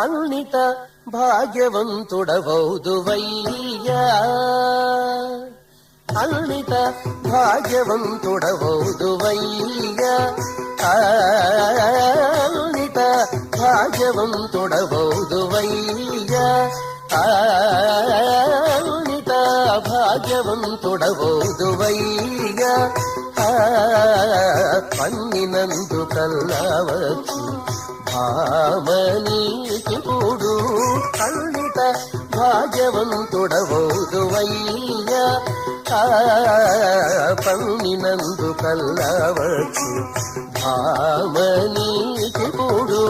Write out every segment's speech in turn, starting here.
అన్నిట భాగ్యవంతుడవౌదువయ్యా, అన్నిట భాగ్యవంతుడవౌదువయ్యా, అన్నిట భాగ్యవంతుడవౌదువయ్యా, అన్నిట భాగ్యవంతుడవౌదువయ్యా, పన్నినందు కల్లావచ్చు భామనీకిపుడు అన్నిట భాగ్యవంతుడవౌదువయ్యా, పన్నినందు కల్లావచ్చు భామనీకిపుడు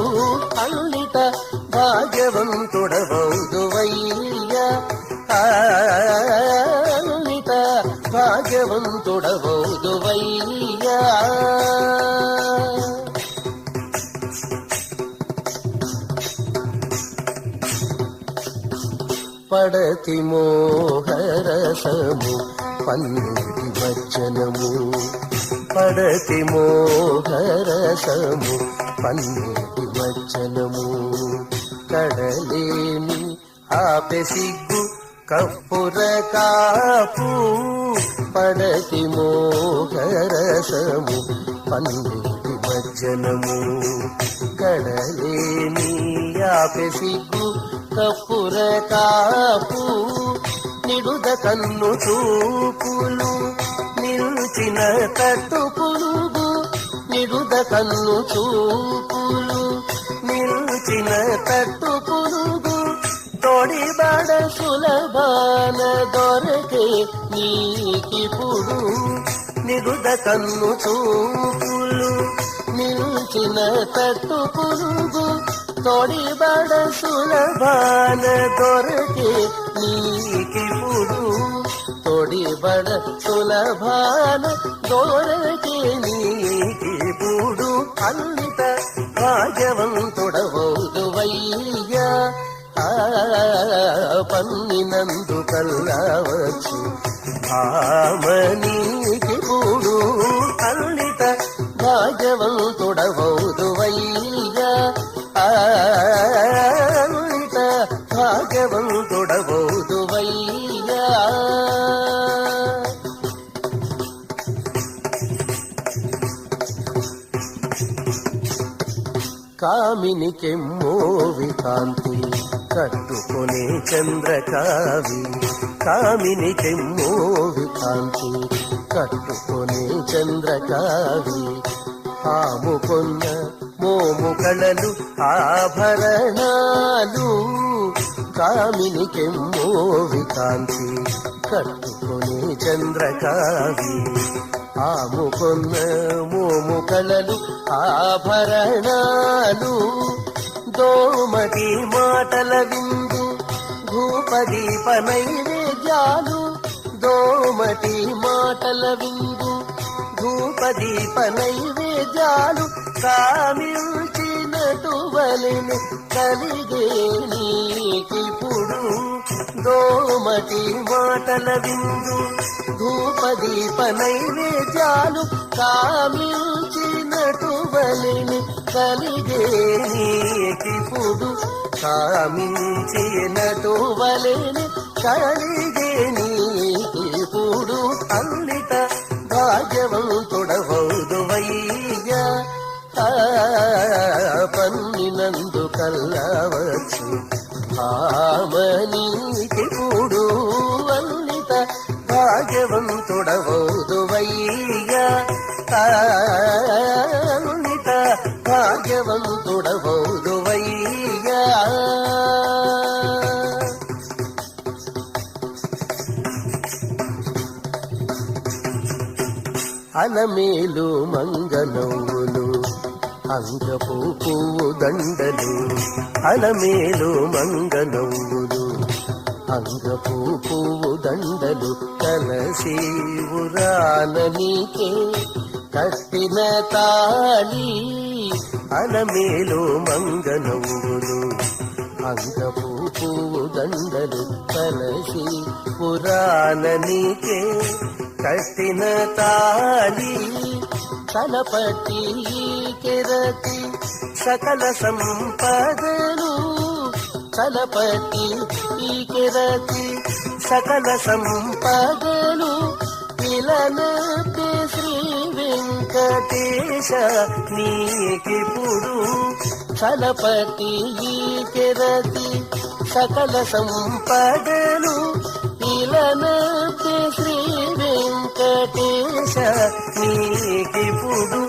అన్నిట భాగ్యవంతుడవౌదువయ్యా, అన్నిట భాగ్యవంతుడవౌదువయ్యా. పడతి మోహరసము పన్నీటి వచనము, పడతి మోహరసము పన్నీటి వచనము, కడలేని ఆపె సిగ్గు కప్పుర కాపు, పడతి మోహరసము పన్నీటి వచనము, కడలేని ఆపె సిగ్గు కప్పుర కాపు, నిడుద కన్ను చూపులు నిల్చిన తట్టు పులుగు, నిడుద కన్ను చూపులు నిల్చిన తట్టు పులుగు, తోడిబడ సులభాన దొరకే నీకిపుడు, నిడుద కన్ను చూపులు నిల్చిన తట్టు పులుగు, తోడిబడ సులభాన దొరకే నీకిపుడు, తోడిబడ సులభాన దొరకే నీకిపుడు అన్నిట భాగ్యవంతుడవౌదువయ్యా, పన్నినందు కల్లావచ్చు భామనీకిపుడు అన్నిట భాగ్యవంతుడవౌదువయ్యా, అన్నిట భాగ్యవంతుడవౌదువయ్యా. కామిని కెమ్మోవి కాంతి కట్టుకొనే చంద్రకావి, కామిని కెమ్మోవి కాంతి కట్టుకొనే చంద్రకావి, ఆముకొన్న మోము కళలు ఆభరణాలు, కామిని కెమ్మోవి కాంతి కట్టుకొనే చంద్రకావి, ఆముకొన్న మోము కళలు ఆభరణాలు, దోమటి మాటల విందు భూపదీప నైవేద్యాలు, దోమటి మాటల విందు భూపదీప నైవేద్యాలు, కామిల్చినటు వలెను కలిగే నీకిపుడు, దోమటి మాటల విందు ధూపదీప నైవేద్యాలు, కామిల్చినటు వలెను కలిగే నీకిపుడు, కామించినటు వలెను కలిగే నీకిపుడు అన్నిట భాగ్యవంతుడవౌదువయ్యా, పన్నినందు కల్లావచ్చు భామనీకిపుడు అన్నిట భాగ్యవంతుడవౌదువయ్యా, అన్నిట భాగ్యవంతుడవౌదువయ్యా. అలమేలు మంగనవ్వులు అంగపు పువ్వు దండలు, అలమేలు మంగనవ్వులు అంగపు పువ్వు దండలు, కలసి ఉరాన నీకే కట్టిన తాళి, అలమేలు మంగనవ్వులు అంగపు పువ్వు దండలు, కలసి పురాణ నీకే కట్టిన తాళి, తలపట్టి కెరతి సకల సంపదలు చలపతి ఈ కెరతి సకల సంపదలు ఇలనతే శ్రీ వెంకటేశ నీకిప్పుడు చలపతి ఈ కెరతి సకల సంపదలు ఇలనతే శ్రీ వెంకటేశ నీకిప్పుడు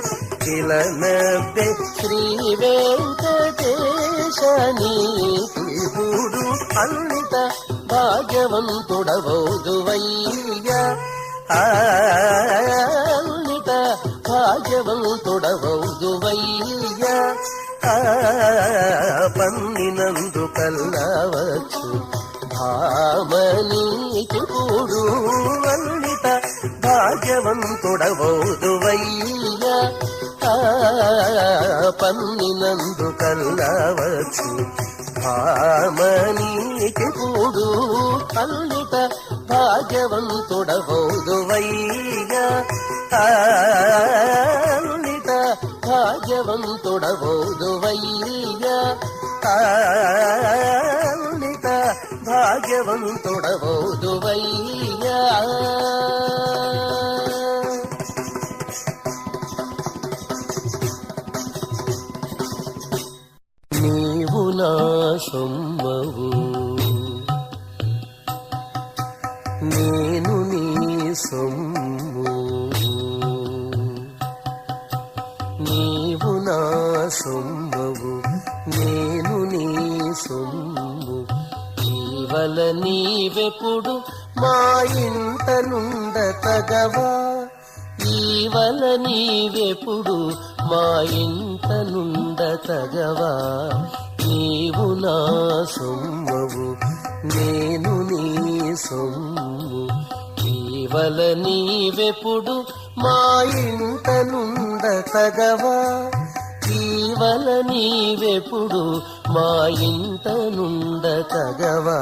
ఇలనతే శ్రీ వెంకటేశ నీకిప్పుడు అన్నిట భాగ్యవంతుడవోదువయ్యా అన్నిట భాగ్యవంతుడవోదువయ్యా పన్నినందు కల్లవచ్చు భామనీకి కూడు అన్నిట భాగ్యవంతుడవోదువయ్యా పన్నినందు కల్లవచ్చు భామనీకి కూడు అన్నిట భాగ్యవంతుడవోదువయ్యా అన్నిట భాగ్యవంతుడవోదువయ్యా అన్నిట భాగ్యవంతుడవోదువయ్యా నీవు నా సొమ్మవు నేను నీ సొమ్ము నీవు నా సొమ్మవు నేను నీ సొమ్ము ఇవల నీవెప్పుడు మా ఇంట నుండ తగవా ఇవల నీవెప్పుడు మా ఇంట నుండ తగవా నీవు నా సొమ్మవు నేను నీ సొమ్ము ఇవల నీవెప్పుడు మా ఇంట నుండ తగవా ఇవల నీవెప్పుడు మా ఇంట నుండ తగవా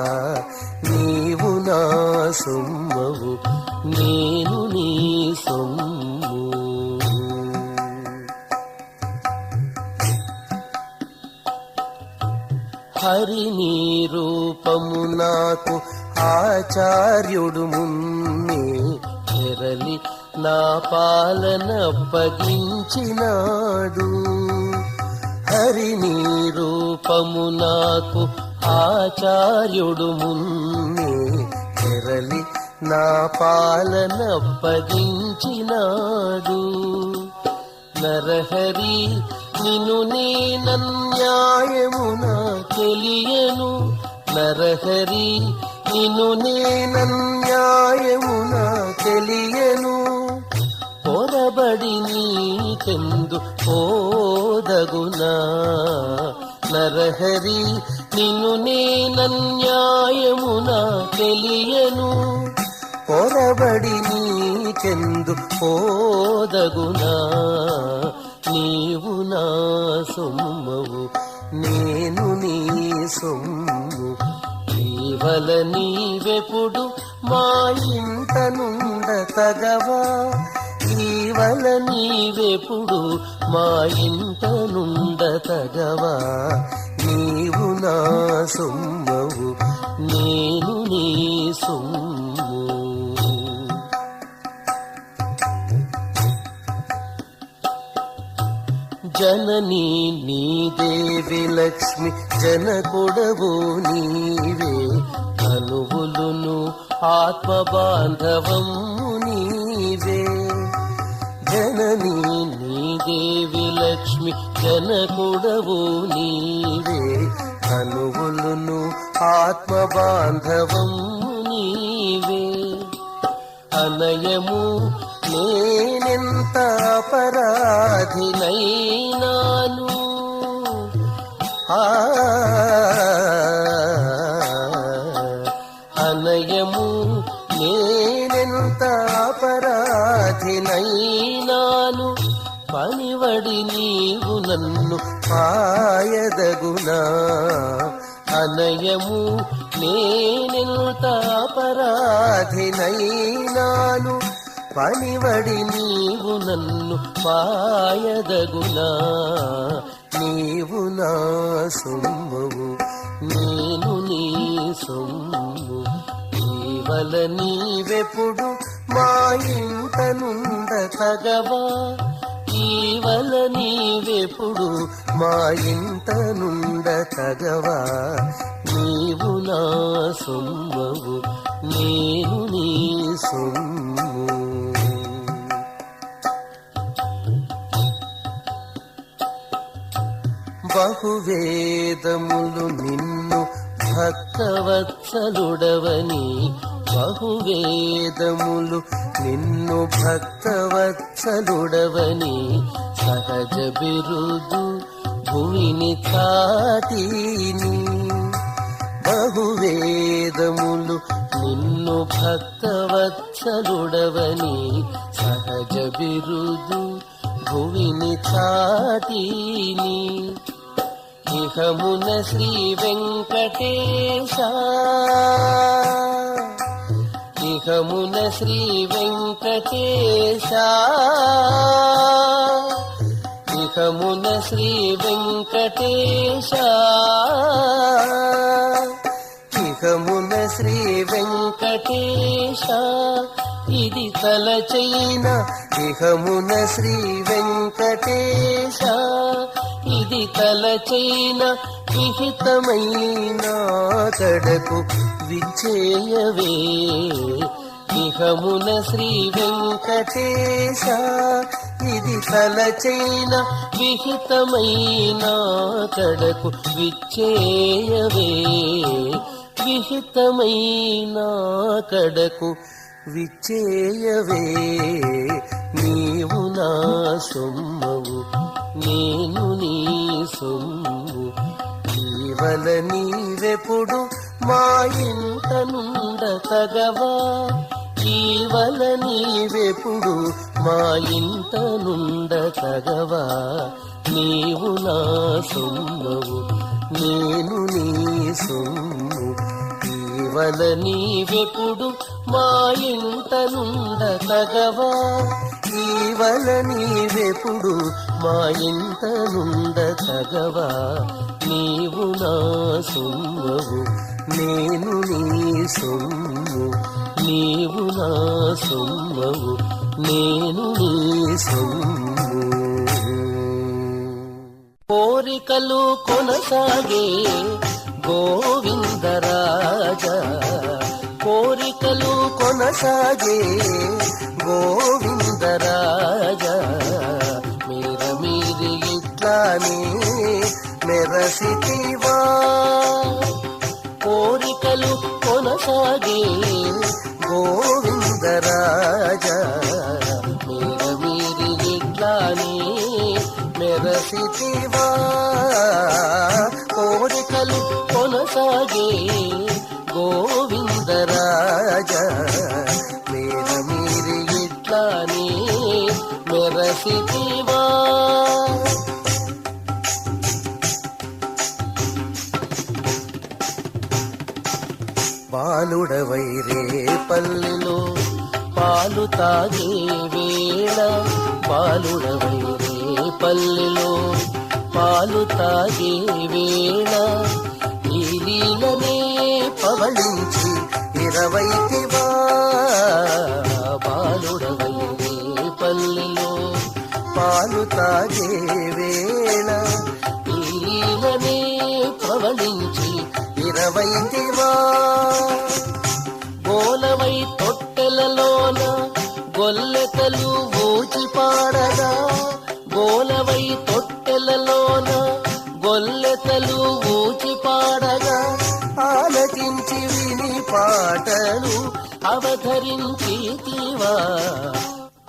నీవు నా సొమ్మవు నేను నీ సొమ్ము హరి నీ రూపము నాకు ఆచార్యుడు మున్నే తెరలి నా పాలనప్పగించినాడు హరి నీ రూపము నాకు ఆచార్యుడు మున్నే తెరలి నా పాలనప్పగించినాడు నరహరి నిన్ను నేనన్యాయమున తెలియను నరహరి నిన్ను నేనన్యాయమున తెలియను పొరబడి నీకెందు పోదగునా నరహరి నిన్ను నేనన్యాయమున తెలియను పొరబడి నీకెందు పోదగునా నీవు నా సొమ్మవు నేను నీ సొమ్ము ఇవల నీవెప్పుడు మా ఇంట నుండ తగవా ఇవల నీవెప్పుడు మా ఇంట నుండ తగవా నీవు నా సొమ్మవు నేను నీ సొమ్ము జననీ నీ దేవి లక్ష్మి జనకుడవు నీవే కనువులును ఆత్మబాంధవము నీవే జననీ నీ దేవి లక్ష్మి జనకుడవు నీవే కనువులును ఆత్మబాంధవము నీవే అనయము నేనెంత అపరాధినైనాను అనయము నేనెంత అపరాధినైనాను పనివడి నీవు నన్ను పాయదగునా అనయము నేనెంత అపరాధినైనాను పనివడి నీవు నన్ను పాయదగునా నీవు నా సొమ్మవు నేను సొమ్ము ఈవల నీవెప్పుడు మా ఇంట నుండ తగవా ఈవల నీవెప్పుడు మా ఇంట నుండ తగవా నీవు నా సొమ్మవు నేను నీ సొమ్ము బహువేదములు నిన్ను భక్తవత్సలుడవని బహువేదములు నిన్ను భక్తవత్సలుడవని సహజ బిరుదు భూమిని చాటిని బహువేదములు నిన్ను భక్తవత్సలుడవని సహజ బిరుదు భూమిని చాటిని ఇహమున శ్రీ వెంకటేశ ఇహమున శ్రీ వెంకటేశ ఇహమున శ్రీ వెంకటేశ ఇహమున శ్రీ వెంకటేశ ఇది తలచైన ఇహమున శ్రీ వెంకటేశ ఇది తలచైన విహితమైన కడకు విచ్చేయవే ఇహమున శ్రీ వెంకటేశ ఇది తలచైన విహితమైన కడకు విచ్చేయవే విహితమైన కడకు విచ్చేయవే నీవు నా సొమ్మవు నేను నీ సొమ్ము ఈవల నీవెప్పుడు మా ఇంట నుండ తగవా ఈవల నీవెప్పుడు మా ఇంట నుండ తగవా నీవు నా సొమ్మవు నేను నీ సొమ్ము ఈవల నీవెప్పుడు మా ఇంట నుండ తగవా ఈవల నీవెప్పుడు మా ఇంట నుండ తగవా నీవు నా సొమ్మవు నేను నీ సొమ్ము నీవు నా సొమ్మవు నేను నీ సొమ్ము కోరికలు కొనసాగే గోవిందరాజా కోరికలు కొనసాగే గోవిందరాజా మీర మీది ఇట్లానే మెరసితివా కోరికలు కొనసాగే గోవిందరాజా మీర మీది ఇట్లానే మెరసితివా కోరికలు కొనసాగే గోవిందరాజా మీర మీరి ఇట్లానే మెరసితివా బాలుడవై రేపల్లిలో పాలు తాగే వేళ బాలుడవై రేపల్లిలో పాలు తాగే వేళ ఈ లీలనే పవళించి ఇరవైతివా బాలుడవై రేపల్లిలో పాలు తాగే వేళ ఈ లీలనే పవళించి ఇరవైతివా గోలవై తొట్టెలలోన గొల్లెతలు ఊచి పాడగా గోలవై తొట్టెలలోన గొల్లెతలు ఊచి పాడగా ఆలకించి విని పాటలు అవధరించితివా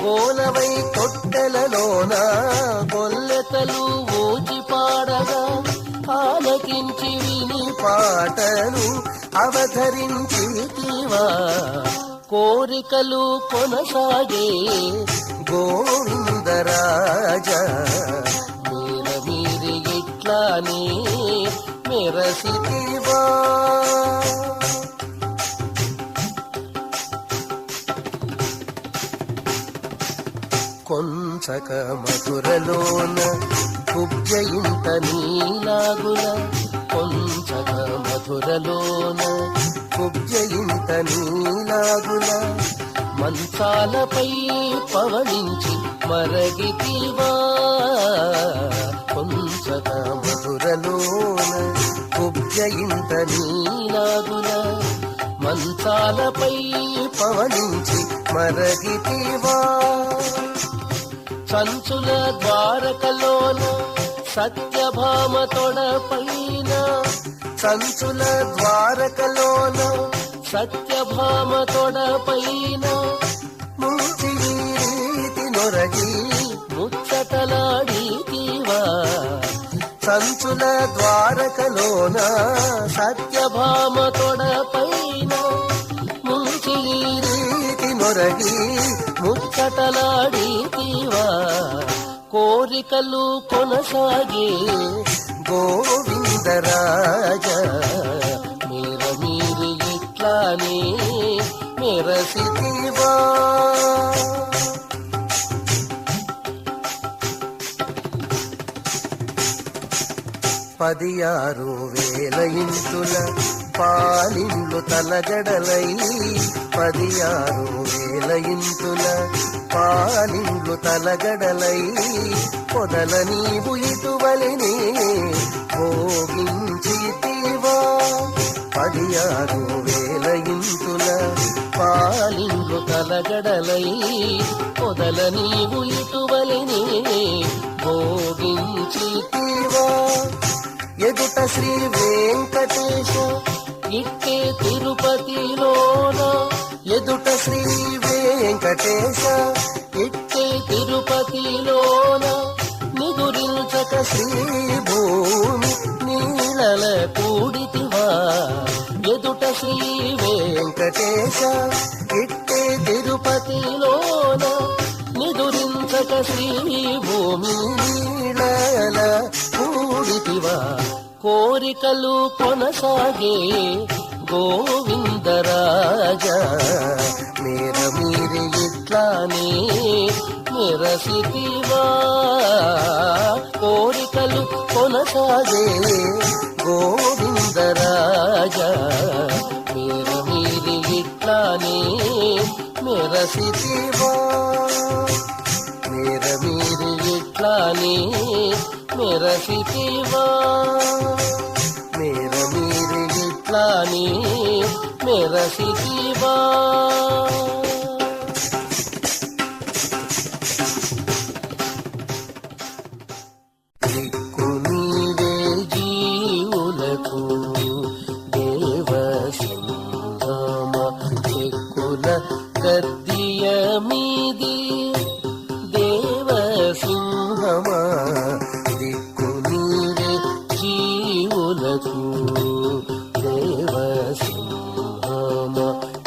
గోలవై తొట్టెలలోన గొల్లెతలు ఊచి పాడగా ఆలకించి విని పాటలు అవధరించితివా కోరికలు కొనసాగే గోవిందరాజా మీర మీరి ఇట్లానే మెరసితివా కొంచక మధురలోన కుబ్జయింత నీలాగుల కొంచక మధురలోన కుబ్జయింత నీలాగుల మంచాలపై పవళించి మరగితివా కొంచక మధురలోన కుబ్జయింత నీలాగుల మంచాలపై పవళించి మరగితివా సంచుల ద్వారకలోన సత్యభామ తొడపైన సంచుల ద్వారకలోన సత్యభామ తొడపైన ముంచి రీతి నొరగి ముచ్చటలాడితివా సంచుల ద్వారకలోన సత్యభామ తొడపైన ముంచి రీతి నొరగి ముచ్చటలాడితివా కోరికలు కొనసాగే గోవిందరాజ మీరు ఇట్లానే మెరసితివా 16,000 ఇంచుల పాలిండ్లు తలగడలై 16,000 ఇంచుల పాలిండ్లు తలగడలై పొదల నీవు ఇటువలినే భోగించితివా 16,000 ఇంచుల పాలిండ్లు తలగడలై పొదల నీవు ఇటువలినే భోగించితివా ఎదుట శ్రీ వెంకటేశ ఇట్టే తిరుపతిలోన ఎదుట శ్రీ వెంకటేశ ఇట్టే తిరుపతిలోన నిదురించక శ్రీ భూమి నీళ్ళల కూడితివా ఎదుట శ్రీ వెంకటేశ ఇట్టే తిరుపతిలోన నిదురించక శ్రీ భూమి నీళ్ళల కూడితివా కోరికలు కొనసాగే గోవిందరాజ మీరి ఇట్లానే మెరసితివా కోరికలు కొనసాగే గోవిందరాజ మీరి ఇట్లానే మెరసితివా మీరి ఇట్లానే మెరసితివా మీరు ఇట్లానే మెరసితివా దిక్కు నీవే జీవులకు దేవ సింహమ దిక్కుల గద్దియ మీది దేవ సింహమ దిక్కు నీవే జీవులకు దేవ సింహమ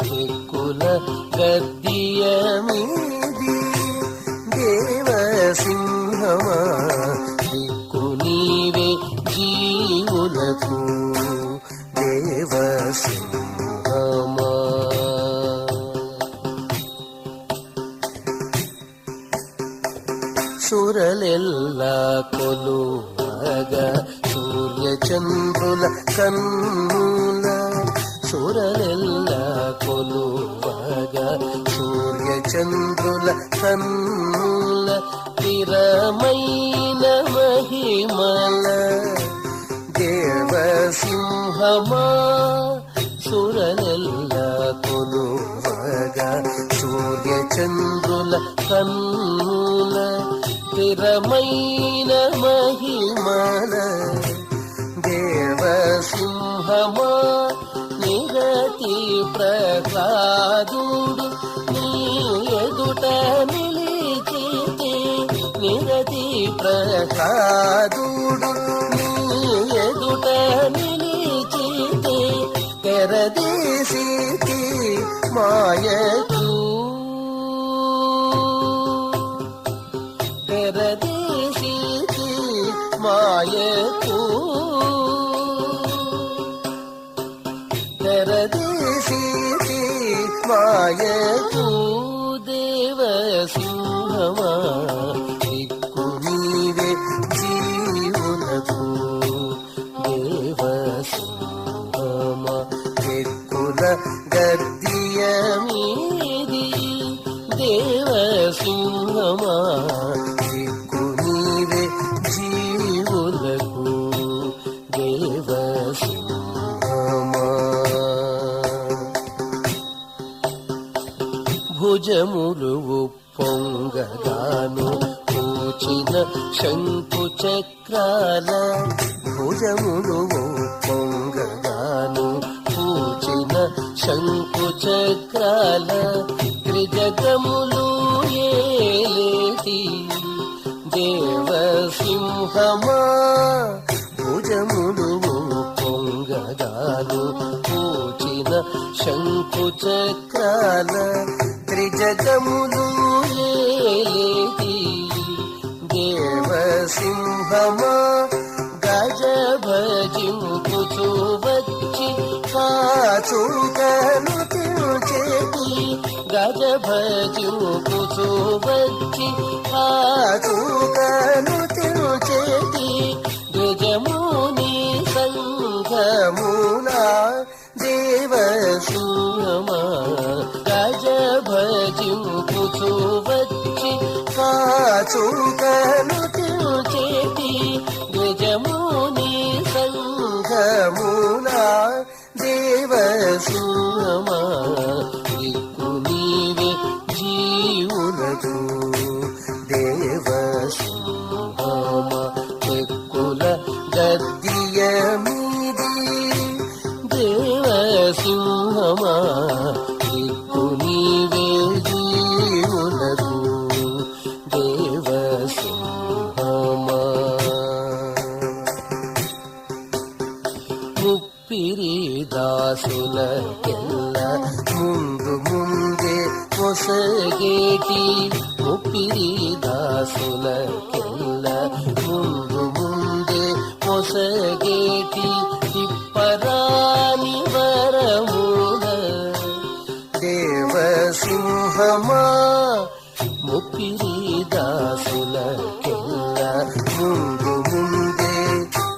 దిక్కుల గద్దియ మీది దేవ సింహమ దిక్కు నీవే జీవులకు దేవ సింహమ సురలెల్లా కొలువగా సూర్యచంద్రుల కన్నుల సురలెల్లా కొలువగా సూర్యచంద్రుల కన్నుల స్థిరమైన మహిమల దేవసింహమా సురలెల్లా కొలువగా సూర్యచంద్రుల కన్నుల స్థిరమైన మహిమల దేవసింహమా నిరతి ప్రహ్లాదుడు నీ ఎదుట నిలిచితే నిరతి ప్రహ్లాదుడు నీ ఎదుట నిలిచితే తెరదీసితి మాయకు తెరదీసితి మాయకు తెరదీసితి మాయకు దేవసింహమా దిక్కు నీవే జీవులకు దేవసింహమా ఎక్కుల గద్దియ మీది దేవసింహమా దిక్కు నీవే జీవులకు దేవసింహమా. భుజములు పొంగగాను పూచిన శంకు చక్రాల భుజములు పొంగగాను పూచిన శంకు చక్రాల త్రిజగములు ఏలేటి దేవసింహమా భుజములు పొంగగాను పూచిన శంకు చక్రాల త్రిజగములు ఏలేటి దేవసింహమా గజ భజింపుచు వచ్చి కాచుకను తిరుచేటి గజ భజింపుచు వచ్చి కాచుకను తిరుచేటి ద్విజముని సంఘమునా దేవసింహమా గజ భజింపుచు వచ్చి కాచుకను తిరుచేటి ద్విజముని సంఘమునా దేవసింహమా దిక్కు నీవే జీవులకు దేవసింహమా ఎక్కుల గద్దియ మీది దేవసింహమా దిక్కు నీవే జీవులకు దేవసింహమా. ముప్పిరి దాసులకెల్ల ముందు ముందే పొసగేటి ముప్పిరి దాసులకెల్ల ముందు ముందే పొసగేటి తిప్పరాని వరముల దేవసింహమా ముప్పిరి దాసులకెల్ల ముందు ముందే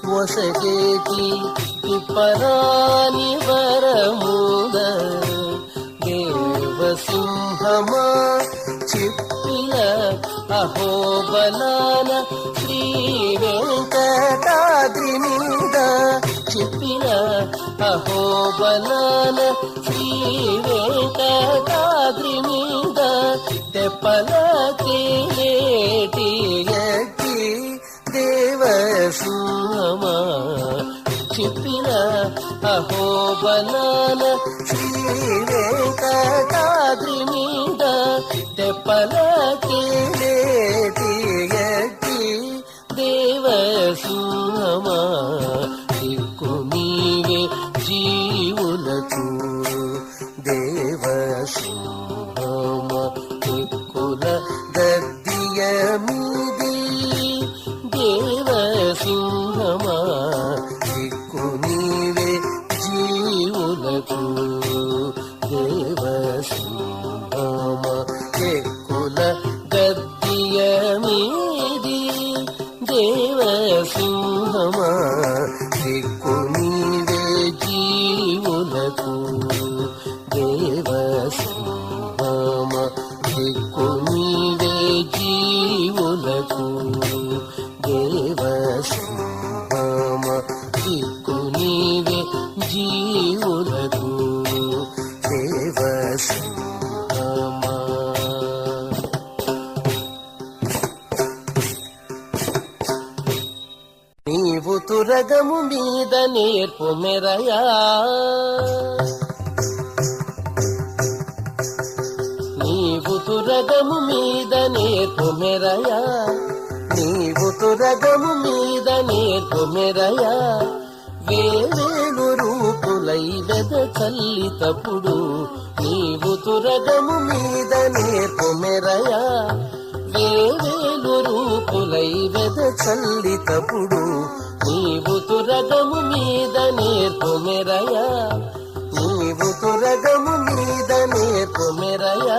పొసగేటి తిప్పరాని వరముల దేవసింహమా చిప్పిల అహోబలాన శ్రీ వెంకటాద్రి మీద చిప్పిల అహోబలాన శ్రీ వెంకటాద్రి మీద తెప్పల తేలేటి ఎక్కి దేవసింహమా చిప్పిల అహోబలాన శ్రీ వెంకటాద్రి మీద తెప్పల తేలేటి ఎక్కి దేవసింహమా దిక్కు నీవే జీవులకు దేవసింహమా ఎక్కుల గద్దియ మీది దేవసింహమా దిక్కు నీవే జీవులకు దేవసింహమా ఎక్కుల గద్దియ మీది దేవసింహమా దిక్కు నీవే జీవులకు దేవసింహమా దిక్కు నీవే జీవులకు దేవసింహమా దిక్కు నీవే జీవులకు దేవసింహమా. నీవు తురగము మీద నేర్పు మెరయా నీవు తురగము మీద నేర్పు మెరయా నీవు తురగము మీద నేర్పు మెరయా వేవేలు రూపులై వెద చల్లితప్పుడు నీవు తురగము మీద నేర్పు మెరయా వేవేలు రూపులై వెద చల్లితప్పుడు నీవు తురగము మీద నేర్పు మెరయా నీవు తురగము మీద నేర్పు మెరయా.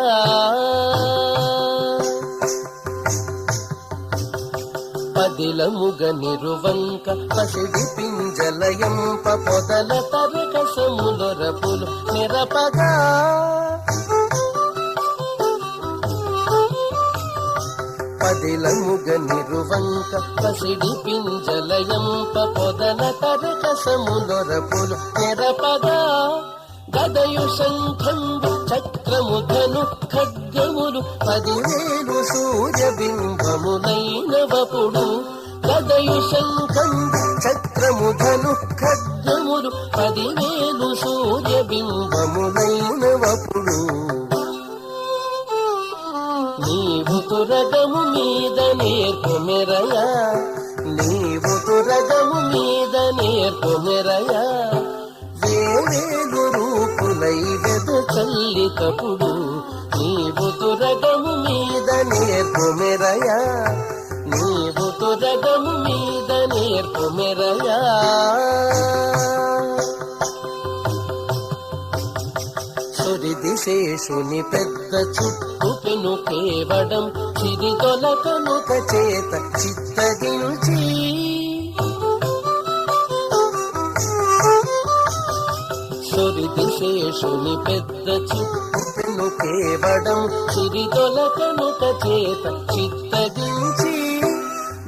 పదిలముగ నిరువంక పసిడి పింజలయంప పొదల తరక కసములొరపులు మెరపగా పదిలముగ నిరువంక పసిడి పింజలయంప పొదల కరకసములొరపులు మెరపగా గదయు శంఖంబు చక్రము ధను ఖడ్గములు 10,000 సూర్యబింబములైనవపుడు గదయు శంఖంబు చక్రము ధను ఖడ్గములు 10,000 సూర్యబింబములైనవపుడు నీవు తురగము మీద నేర్పు మెరయా నీవు తురగము మీద నేర్పు మెరయా వేవేలు రూపులై వెద చల్లితపుడు నీవు తురగము మీద నేర్పు మెరయా నీవు తురగము మీద నేర్పు మెరయా సురిదిశేషుని పెద్ద చుట్టు పెను కేవడం చిరిదొలకనుక చేత చిత్తగించి సురిదిశేషుని పెద్ద చుట్టు పెను కేవడం చిరిదొలకనుక చేత చిత్తగించి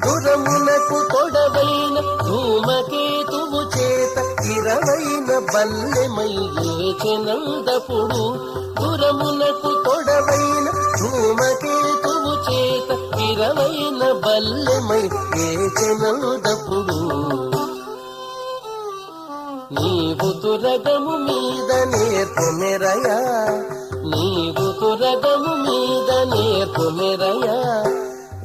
దురమునకు తొడవైన ధూమకేతువు చేత 20 బల్లెమయ్యేచెనందపుడు దురమునకు తొడవైన ధూమకేతువు చేత 20 బల్లెమయ్యేచెనందపుడు నీవు తురగము మీద నేర్పు మెరయా నీవు తురగము మీద నేర్పు మెరయా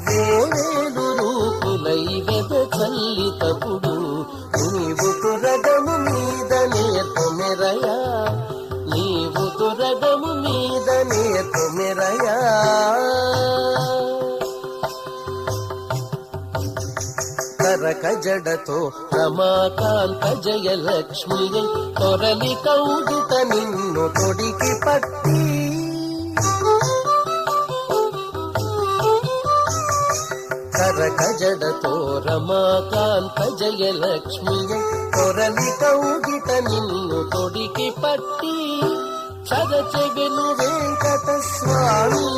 వేవేలు రూపులై వెద చల్లితపుడు నీవు తురగము మీద నేర్పు మెరయా నీవు తురగము మీద నేర్పు మెరయా కరక జడతో రమాకాంత జయలక్ష్మి తొరలి కౌగిట నిన్ను తొడికి పట్టి కరక జడతో రమాకాంత జయలక్ష్మి తొరలి కౌగిట నిన్ను తొడికి పట్టి సరచెవెను వెంకట స్వామి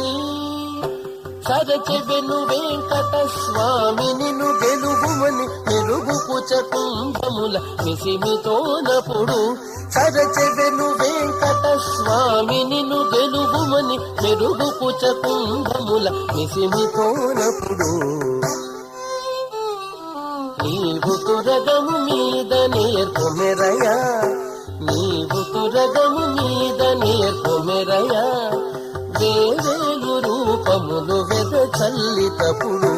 సరచెవెను వెంకట స్వామి నిన్ను గెలుగుమని మెరుగు పుచకుంభముల మిసిమితోనపుడు సరచెవెను వెంకట స్వామి నిన్ను గెలుగుమని మెరుగు పుచకుంభముల మిసిమితోనపుడు నీవు తురగము మీద నేర్పు మెరయా నీవు తురగము మీద నేర్పు మెరయా వేవేలు రూపములు వెద చల్లితపుడు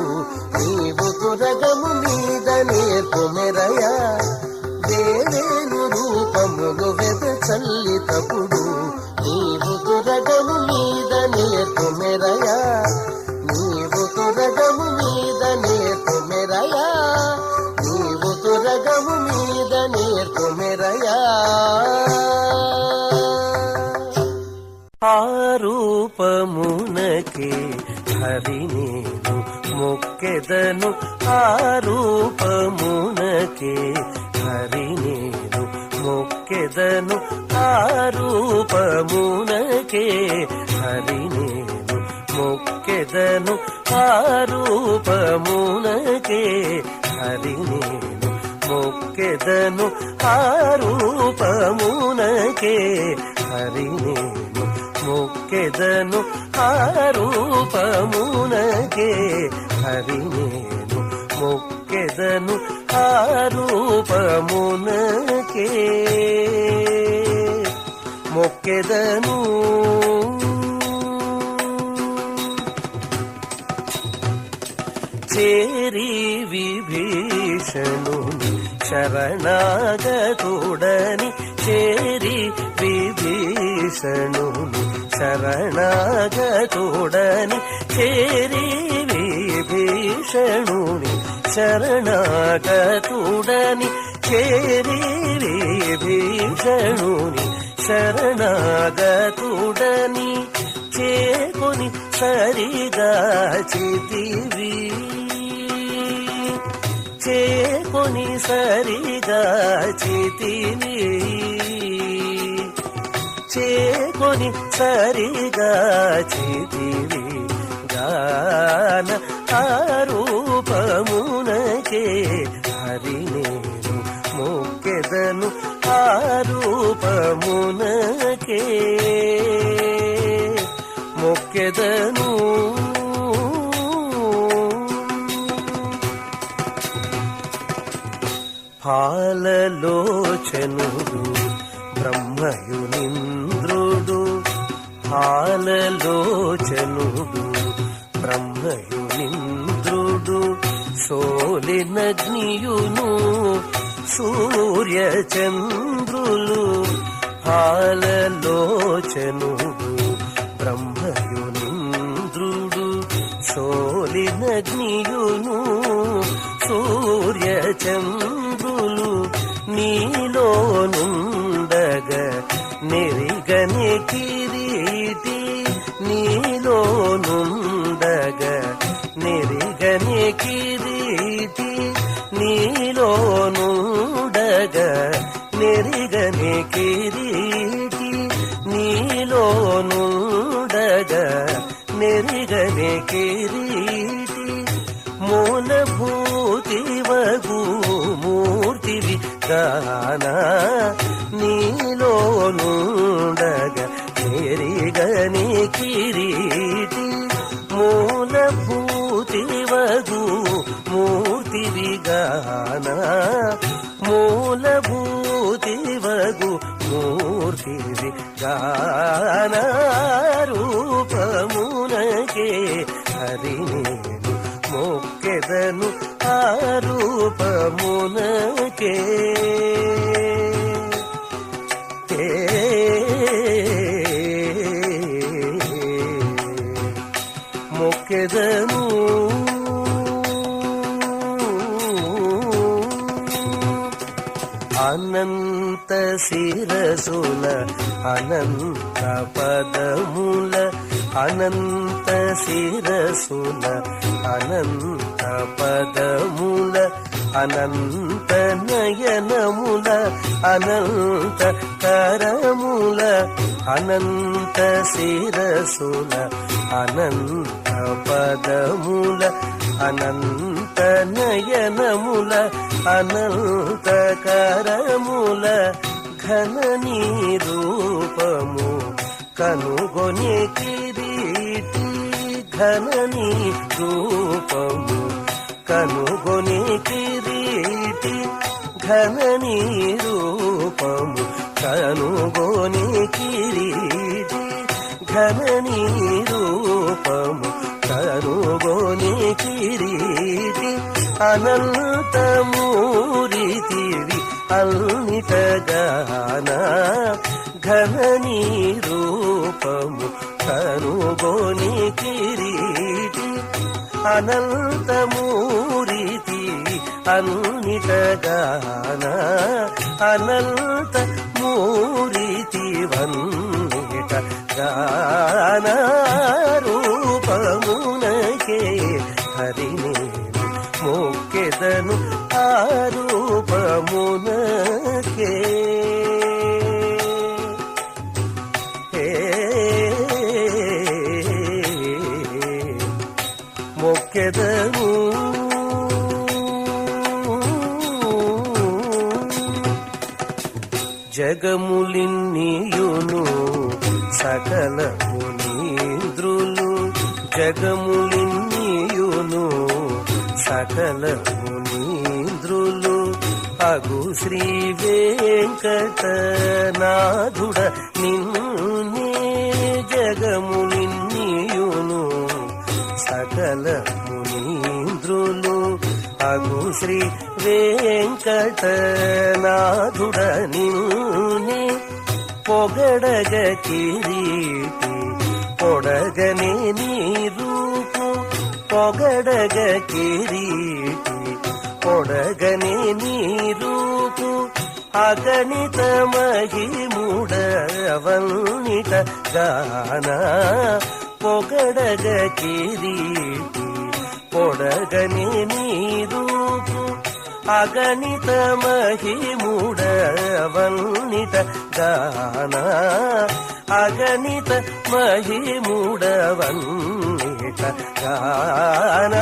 నీవు తురగము మీద నేర్పు మెరయా వేవేలు రూపములు వెద చల్లితపుడు నీవు తురగము మీద నేర్పు మెరయా నీవు తురగము మీద నేర్పు మెరయా నీవు తురగము మీద నేర్పు మెరయా ఆ రూపమునకే హరి నేను మొక్కెదను ఆ రూపమునకే హరి నేను మొక్కెదను ఆ రూపమునకే హరి నేను మొక్కెదను ఆ రూపమునకే హరి నేను మొక్కెదను ఆ రూపమునకే హరి నేను మొక్కెదను ఆ రూపమునకే హరి నేను మొక్కెదను ఆ రూపమునకే మొక్కెదను చేరి విభీషణుని శరణాగతుడని చేరి విభీషణుని శరణాగతుడని చేరి విభీషణుని శరణాగతుడని చేరి విభీషణుని శరణాగతుడని చేకొని సరిగా చితివి చేకొని సరిగా చితివి చేకొని సరిగా చితివి గాన ఆరూపమునకే హరి నేను మొక్కెదను ఆరూపమునకే మొక్కెదను. పాలలోచనుడు బ్రహ్మయునింద్రుడు పాలలోచనుడు బ్రహ్మయునింద్రుడు సోలినగ్నియును సూర్యచంద్రులు పాలలోచనుడు బ్రహ్మయునింద్రుడు సోలినగ్నియును సూర్యచంద్రులు నీలోనుండగ నెరిగని కిరీటి నీలోనుండగ నెరిగని కిరీటి నీలోనుండగ నెరిగని కిరీటి నీలోనుండగ నెరిగని కిరీటి మూలభూతివగు మూర్తివి గాన నీలోనుండగ నెరిగని కిరీటి మూలభూతివగు మూర్తివి గాన మూలభూతివగు మూర్తివి గాన రూపమునకే హరి నేను మొక్కెదను ఆరూపమునకే మొక్కెదను. అనంత శిరసుల అనంత పదముల అనంత శిరసుల అనంత పదముల అనంత నయనముల అనంత కరముల అనంత శిరసుల అనంత పదముల అనంత నయనముల అనంత కరముల ఘన నిరూపము కనుగొని కిరీటి ఘన నిరూపము కనుగొని కిరీటి ఘన నిరూపము కనుగొని కిరీటి ఘన నిరూపము కనుగొని కిరీటి అనంతమూరితివి అల్నితగాన ఘన నిరూపము కనుగొని కిరీటి అనంతమూరితివి అల్నితగాన అనంత మూరితివన్నిట గాన రూపమునకే హరి నేను మొక్కెదను ఆరూపమునకే మొక్కెదను. జగములిన్నియును సకల మునీంద్రులు జగములిన్నియును సకల మునీంద్రులు అగు శ్రీ వెంకటనాథుడ నిన్నే జగములిన్నియును సకల మునీంద్రులు అగు శ్రీ వెంకటనాథుడ నిన్నే పొగడగ కిరీటి పొడగనే నీ రూపు పొగడగ కిరీటి పొడగనే నీ రూపు అగణిత మహిముడవన్నిట గాన పొగడగ కిరీటి పొడగనే నీ రూపు అగణిత మహిముడవన్నిట గాన అగణిత మహిముడవన్నిట గాన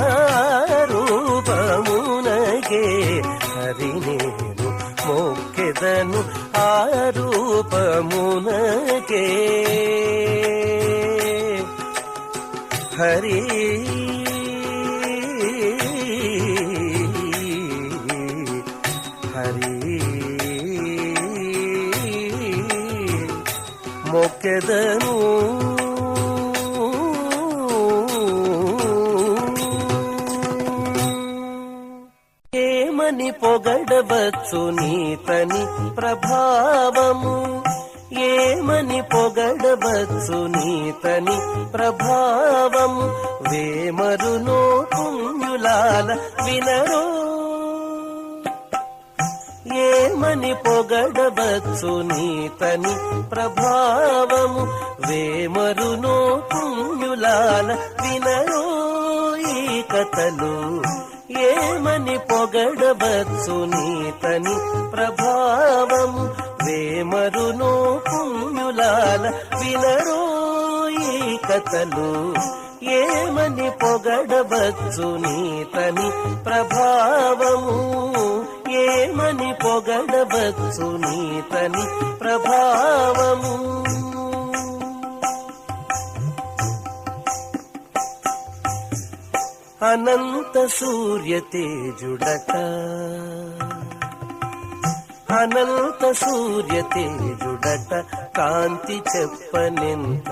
రూపమునకే హరి నేను మొక్కెదను ఆ రూపమునకే హరి హరి మొక్కెదను ఏమని పొగడవచ్చు నీతని ప్రభావము ఏమని పొగడవచ్చు నీతని ప్రభావము వేమరునో పుణ్యులాల వినరో ఏమని పొగడవచ్చు నీతని ప్రభావము వేమరునో పుణ్యులాల వినరో ఈ కథలు ఏమని పొగడవచ్చు నీతని ప్రభావము వేమరునో పుణ్యులాల వినరో ఈ కథలు ఏమని పొగడవచ్చు నీతని ప్రభావము ఏమని పొగడవచ్చు నీతని ప్రభావము అనంత సూర్య తేజుడట అనంత సూర్య తేజుడట కాంతి చెప్పనెంత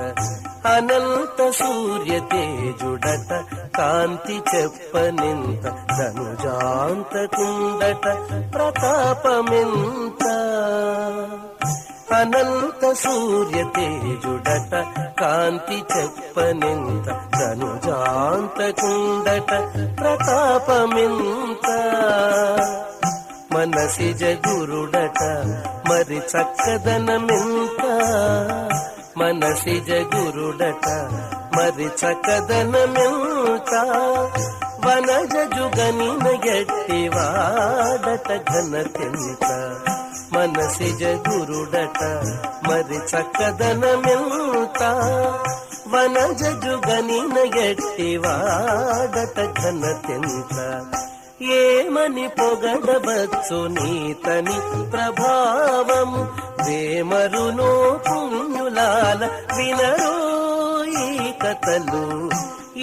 అనంత సూర్య తేజుడట కాంతి చెప్పనెంత ధనుజాంతకుండట ప్రతాపమెంత అనంత సూర్య తేజుడట కాంతి చెప్పనెంత ధనుజాంతకుండట ప్రతాపమెంత మనసిజ గురుడట మరి చక్కదనమెంత మనసిజ గురుడట మరి చక్కదనమెంత వనజ జుగనిన ఎట్టివాడట ఘనతెంత మనసిజ గురుడట మరి చక్కదనమెంత వనజ జుగనిన ఎట్టివాడట ఘనతెంత ఏమని పొగడవచ్చు నీతని ప్రభావము వేమరునో పుణ్యులాల వినరో ఈ కథలు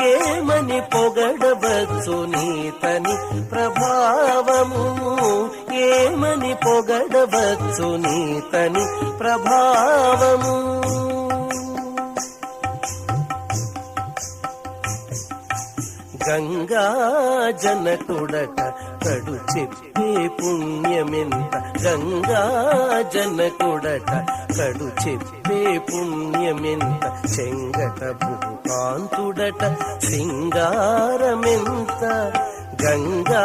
ఏమని పొగడవచ్చు నీతని ప్రభావము ఏమని పొగడవచ్చు నీతని ప్రభావము గంగా జనకుడట కడు చెప్పే పుణ్యమెంత గంగా జనకుడట కడు చెప్పే పుణ్యమెంత చెంగట భూకాంతుడట సింగారమెంత గంగా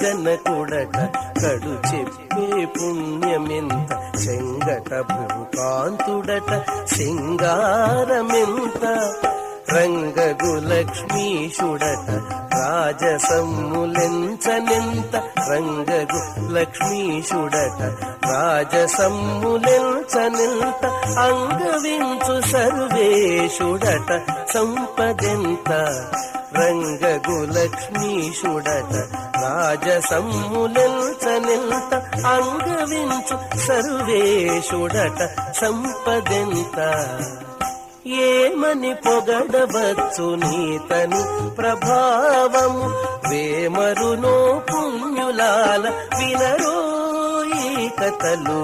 జనకుడట కడు చెప్పే పుణ్యమెంత చెంగట భూకాంతుడట సింగారమెంత రంగగు లక్ష్మీషుడట రాజసమ్ములెంచనెంత రంగగు లక్ష్మీషుడట రాజసమ్ములెంచనెంత అంగవించు సర్వేషుడట సంపదెంత రంగగు లక్ష్మీషుడట రాజసమ్ములెంచనెంత అంగవించు సర్వేషుడట సంపదెంత ఏమని పొగడవచ్చు నీతని ప్రభావము వేమరునో పుణ్యులాల వినరో ఈ కథలు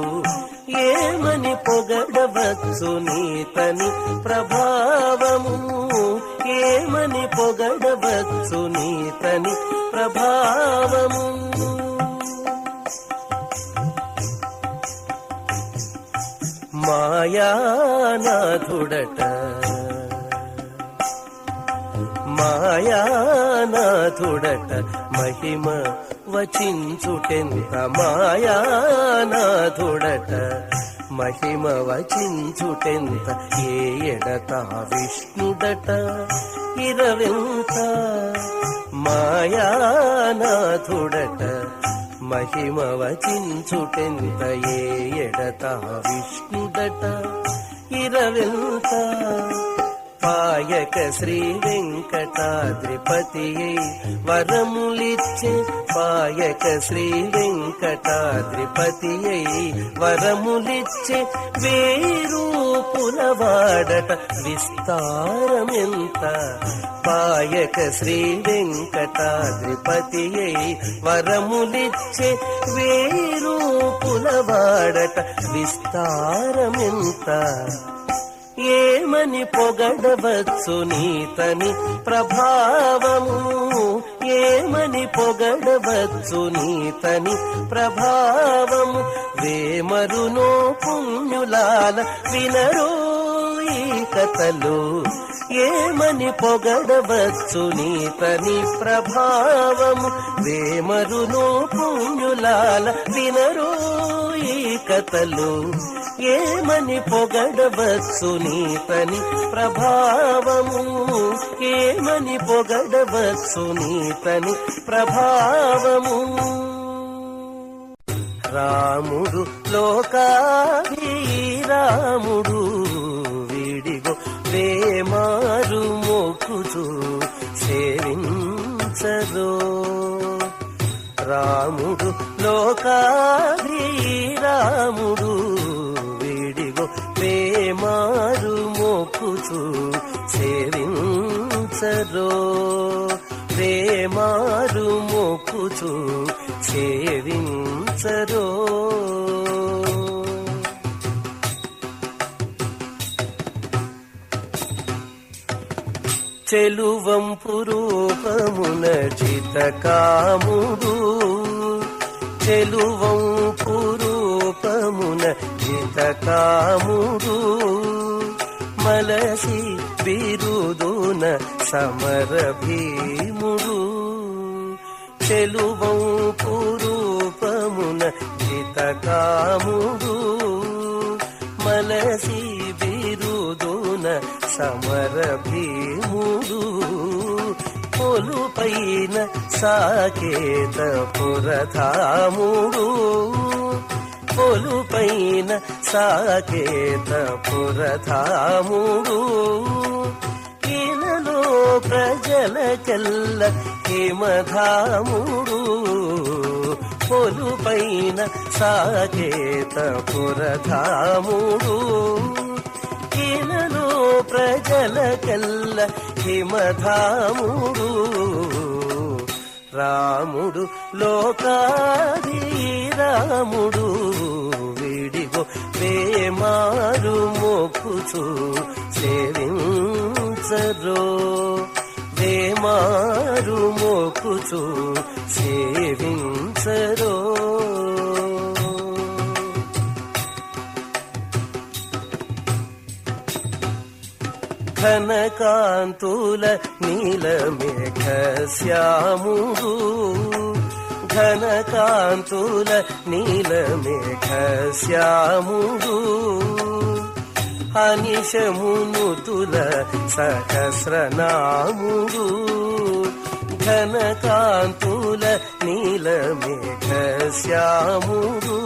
ఏమని పొగడవచ్చు నీతని ప్రభావము ఏమని పొగడవచ్చు నీతని ప్రభావము మాయానాథుడట మాయానాథుడట మహిమ వచించుటెంత మాయానాథుడట మహిమ వచించుటెంత ఏ ఎడత విష్ణుడట ఇరవెంత మాయానాథుడట మహిమ వచించుటెంత ఏ ఎడత విష్ణుడట ఇరవెంత పాయక శ్రీ వెంకటాద్రిపతియై వరములిచ్చే పాయక శ్రీ వెంకటాద్రిపతియై వరములిచ్చే వేరూపుల వాడట విస్తారమెంత పాయక శ్రీ వెంకటాద్రిపతియై వరములిచ్చే వేరూపుల వాడట విస్తారమెంత ఏమని పొగడవచ్చు నీతని ప్రభావము ఏమని పొగడవచ్చు నీతని ప్రభావము వేమరునో పుణ్యులాల వినరో ఈ కథలు ఏమని పొగడవచ్చు నీతని ప్రభావము వేమరునో పుణ్యులాల వినరో ఈ కథలు ఏమని పొగడవచ్చు నీతని ప్రభావము ఏమని పొగడవచ్చు నీతని ప్రభావము రాముడు లోకాభిరాముడు వీడిగో వేమారు మొక్కుచు సేవించరో రాముడు లోకాభిరాముడు వీడిగో వేమారు మొక్కుచు సేవించరో వేమారు మొక్కుచు సేవించరో చెలువంపు రూపమున జితకాముడు చెలువంపు రూపమున జితకాముడు మలసి బిరుదున సమర భీముడు చెలువంపు రూపమున జితకాముడు మలసి బిరుదున సమర భీముడు పొలుపైన సాకేత పురధాముడు పొలుపైన సాకేత పురధాముడు ఇలలో ప్రజలకెల్ల హిమధాముడు పొలుపైన సాకేత పురధాముడు ఇలలో ప్రజలకెల్ల హిమధాముడు రాముడు లోకాభిరాముడు వీడిగో వేమారు మొక్కుచు సేవించరో వేమారు మొక్కుచు సేవించరో ఘనకాంతుల నీలమేఘ శ్యాముడు ఘనకాంతుల నీలమేఘ శ్యాముడు అనిశమునుతుల సహస్రనాముడు ఘనకాంతుల నీలమేఘ శ్యాముడు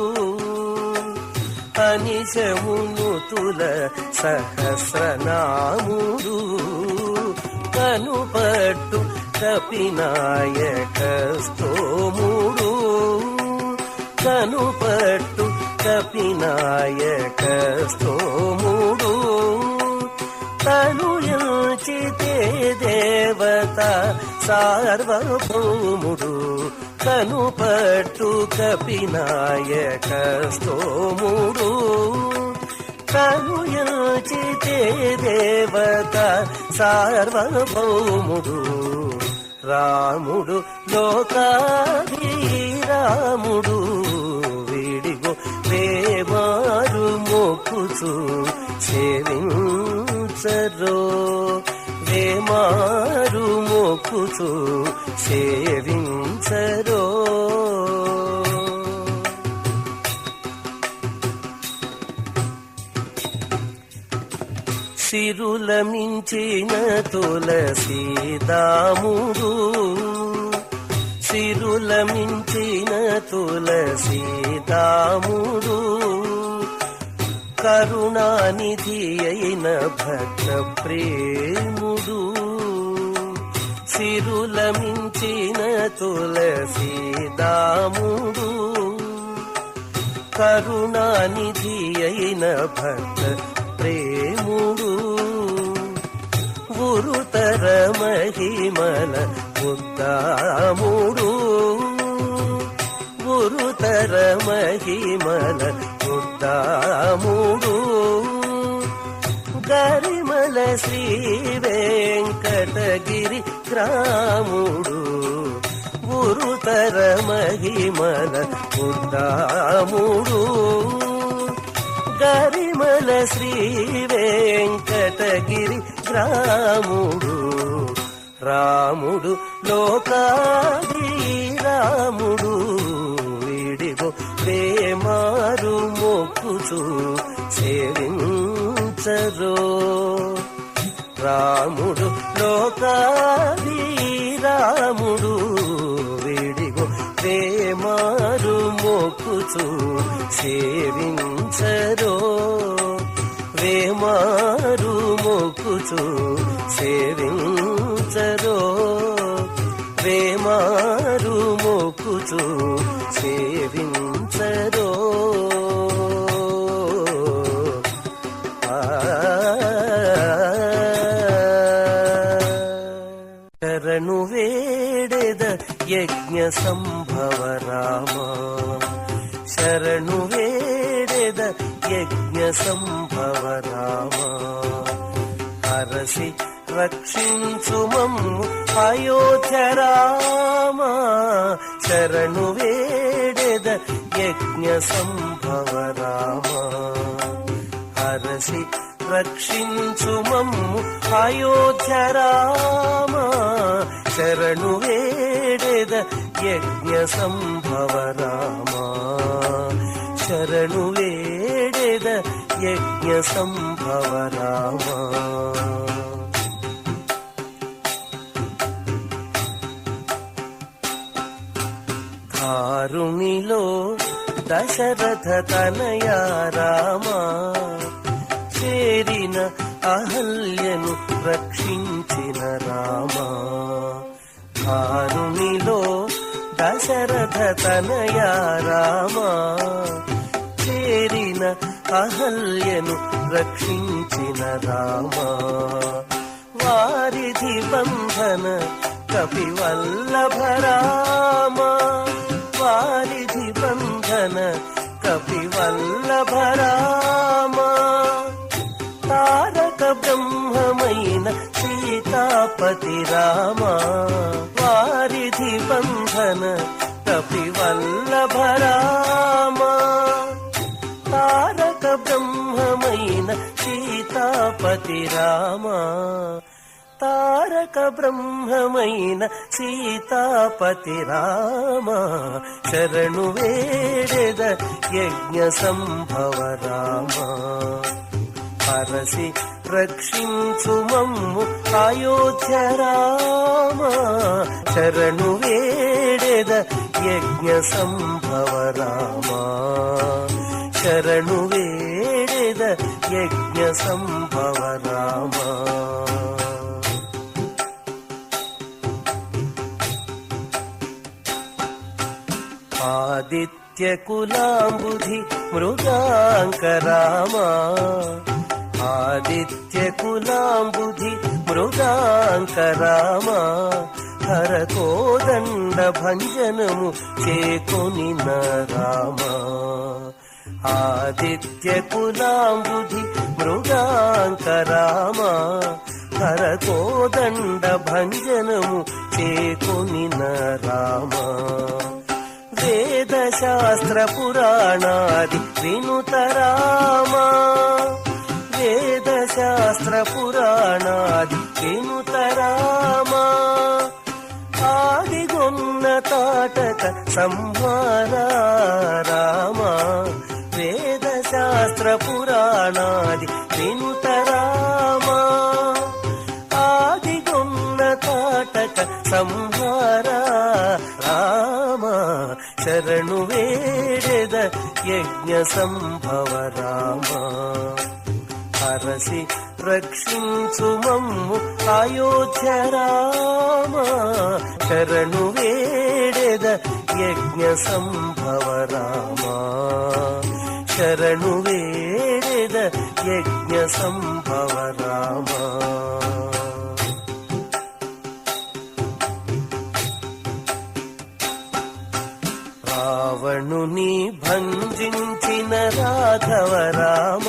అనిశమునుతుల సహస్రనాముడు కనుపట్టు కపినాయక స్తోముడు కనుపట్టు కపినాయక స్తోముడు తను యోచితే దేవత సార్వభౌముడు కనుపట్టు కపినాయక స్తోముడు తను యోచితే దేవత సార్వభౌముడు రాముడు లోకాభిరాముడు వీడిగో వేమారు మొక్కుచు సేవించరో వేమారు మొక్కుచు సేవించరో సిరుల మించిన తులసీదాముడు సిరుల మించిన తులసీదాముడు కరుణానిధి అయిన భక్త ప్రేముడు సిరుల మించిన తులసీదాముడు కరుణానిధి అయిన భక్త ప్రేముడు గురుతర మహిమల ఉద్దాముడు గురుతర మహిమల ఉద్దాముడు గరిమల శ్రీ వెంకటగిరి గ్రాముడు గురుతర మహిమల ఉద్దాముడు గరిమల శ్రీ వెంకటగిరి రాముడు రాముడు లోకాది రాముడు విడిగో ప్రేమారు మొక్కుచు సేవించరో రాముడు లోకాది రాముడు విడిగో ప్రేమారు మొక్కుచు సేవించరో వేమారు మొక్కుచు సేవించరో వేమారు మొక్కుచు సేవించరో శరణు వేడెద యజ్ఞ సంభవ రామ శరణు వేడెద యజ్ఞ సంభవ రామ హరసి రక్షించు మమ్ము అయోధ్య రామ శరణు వేడెద యజ్ఞ సంభవ రామ హరసి రక్షించు మమ్ము అయోధ్య రామ శరణు వేడెద యజ్ఞ సంభవ రామ శరణు వేడెద యజ్ఞ సంభవ రామ కారుణిలో దశరథ తనయ రామ చేరిన అహల్యను రక్షించిన రామ కారుణిలో దశరథ తనయ రామ చేరిన అహల్యను రక్షించిన రామ వారిధి బంధన కపివల్లభ రామ వారిధి బంధన కపివల్లభ రామ తారక బ్రహ్మమైన సీతాపతి రామ వారిధి బంధన కపివల్లభ రామ తారక బ్రహ్మమైన సీతాపతి రామ తారక బ్రహ్మమైన సీతాపతి రామ శరణు వేడెద యజ్ఞ సంభవ రామ హరసి రక్షించు మమ్ము అయోధ్య రామ శరణు వేడెద యజ్ఞ సంభవ రామ శరణు వేడెద యజ్ఞ సంభవ రామ ఆదిత్య కులాంబుధి మృగాంక రామ ఆదిత్య కులాంబుధి మృగాంక రామ హర కోదండ భంజనము చేకొనిన రామ ఆదిత్య కులాంబుధి మృగాంక రామ హర కోదండ భంజనము చేకొనిన రామ వేద శాస్త్ర పురాణాది వినుత రామ వేద శాస్త్ర పురాణాది వినుత రామ ఆదిగొన్న తాటక సంహార రామ వేద శాస్త్ర పురాణాది వినుత రామ ఆదిగొన్న తాటక సంహార రామ శరణు వేడెద యజ్ఞ సంభవ రామ హరసి రక్షించు మమ్ము అయోధ్య రామ శరణు వేడెద యజ్ఞ సంభవ రామ శరణు వేడెద యజ్ఞ సంభవ రామ రావణుని భంజించిన రాఘవ రామ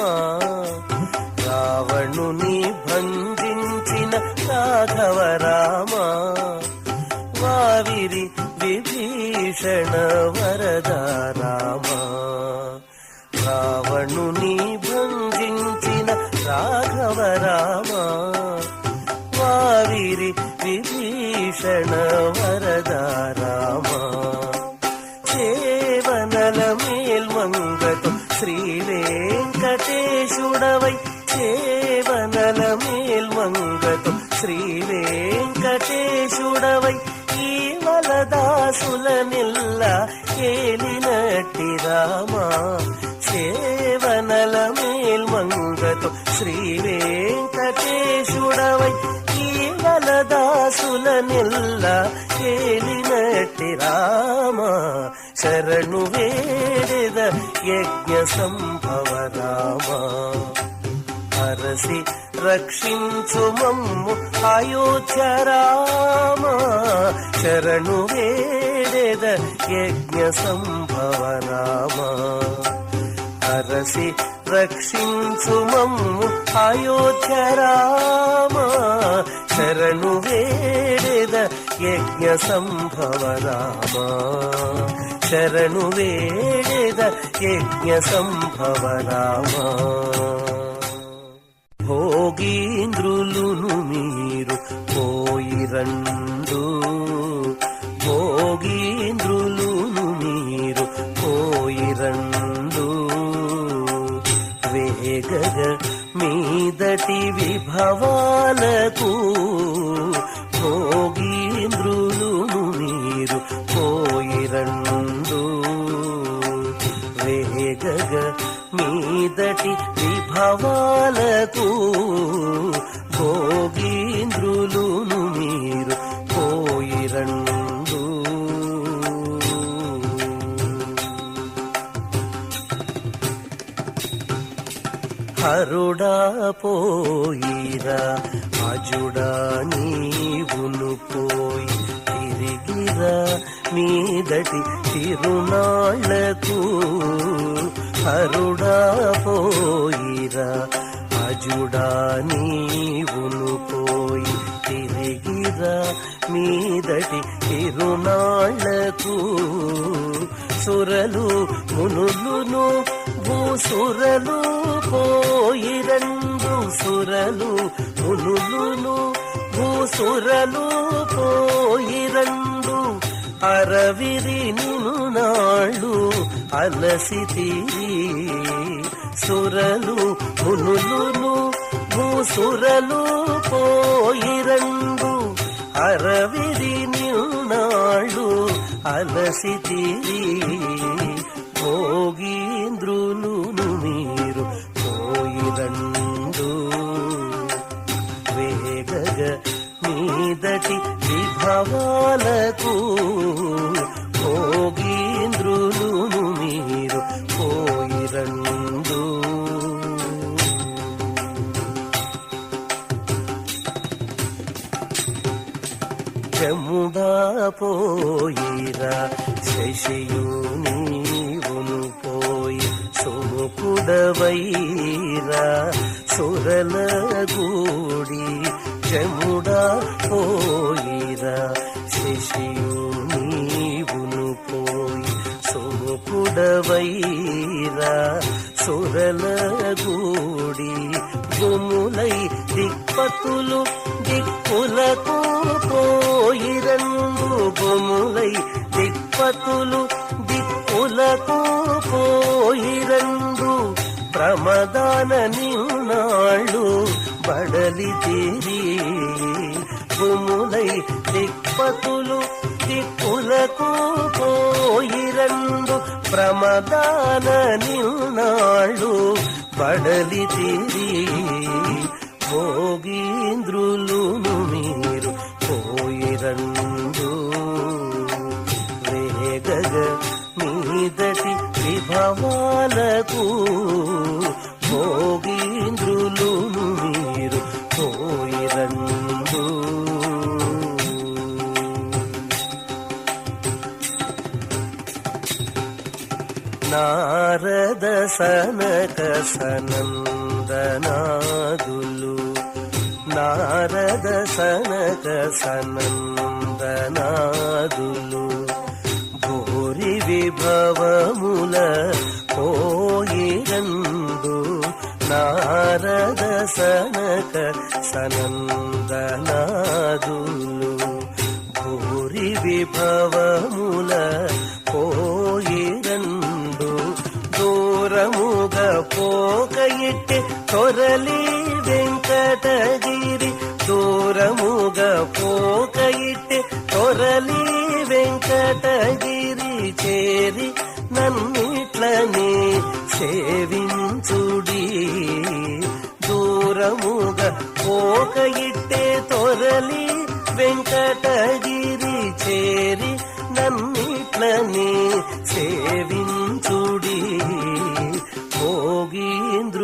రావణుని భంజించిన రాఘవ రామ వావిరి విభీషణ వరద రామ రావణుని భంజించిన రాఘవ రామ వావిరి విభీషణ వరద రామ చేవనల మేల్మంగతో శ్రీ వెంకటేశుడవై చేవనల మేల్మంగతో శ్రీ వెంకటేశుడవై ఈ వలదాసుల నిల్ల ఏలినట్టి రామ చేవనల మేల్మంగతో శ్రీ వెంకటేశుడవై ఈ వలదాసుల నిల్ల ఏలినట్టి రామ శరణు వేడెద యజ్ఞ సంభవ రామ హరసి రక్షించు మమ్ము అయోధ్య రామ శరణు వేడెద యజ్ఞ సంభవ రామ హరసి రక్షించు మమ్ము అయోధ్య రామ శరణు వేడెద యజ్ఞ సంభవ రామ శరణు వేడెద యజ్ఞ సంభవ రామ భోగీంద్రులును మీరు పోయిరండు భోగీంద్రులును మీరు పోయిరండు వేగగ మీదటి విభవాలకు భోగీంద్రులును మీరు పోయిరండు వేగగ మీదటి విభవాలకు భోగీంద్రులును మీరు పోయిరండు హరుడా పోయిరా అజుడా నీవును పోయి తిరిగిరా మీదటి తిరునాళ్లకు హరుడా పోయిరా అజుడా నీవును పోయి తిరిగిరా మీదటి తిరునాళ్లకు సురలు మునులును భూసురలు పోయిరండు సురలు మునులును భూసురలు పోయిరండు అరవిరి నిను నాళ్ళు అలసితిరి సురలు మునులును భూసురలు పోయిరండు అరవిరి నిను నాళ్ళు అలసితిరి భోగీంద్రులును మీరు పోయిరండు వేగగ మీదటి విభవాలకు భోగీంద్రులును మీరు పోయిరండు జముడా పోయిరా శశియు నీవును పోయి సుముకుడవైరా సురల గూడి జముడా పోయిరా శశియు నీవును పోయి సుముకుడవైరా సురల గూడి గుములై దిక్పతులు దిక్కులకు పోయిరండు గుములై దిక్పతులు దిక్కులకు పోయిరండు ప్రమదాన నిన్నాళ్ళు బడలి తీరి గుములై దిక్పతులు దిక్కులకు పోయిరండు ప్రమదాన నిన్నాళ్ళు బడలి తిరి భోగీంద్రులును మీరు పోయిరండు వేగగ మీదటి విభవాలకు భోగీంద్రులును మీరు పోయిరండు నారద సనక సనందనాదులు నారద సనక సనందనాదులు భూరి విభవముల పోయిరందు నారద సనక సనందనాదులు భూరి విభవముల పోయిరందు దూరముగ పోక ఇట్టి తొరలి వెంకటగిరి దూరముగ పోక ఇట్టి తొరలి వెంకటగిరి చేరి నన్నిట్లని సేవించుడి దూరముగ పోక ఇట్టే తొరలి వెంకటగిరి చేరి నన్నిట్లని సేవించుడి భోగీంద్రు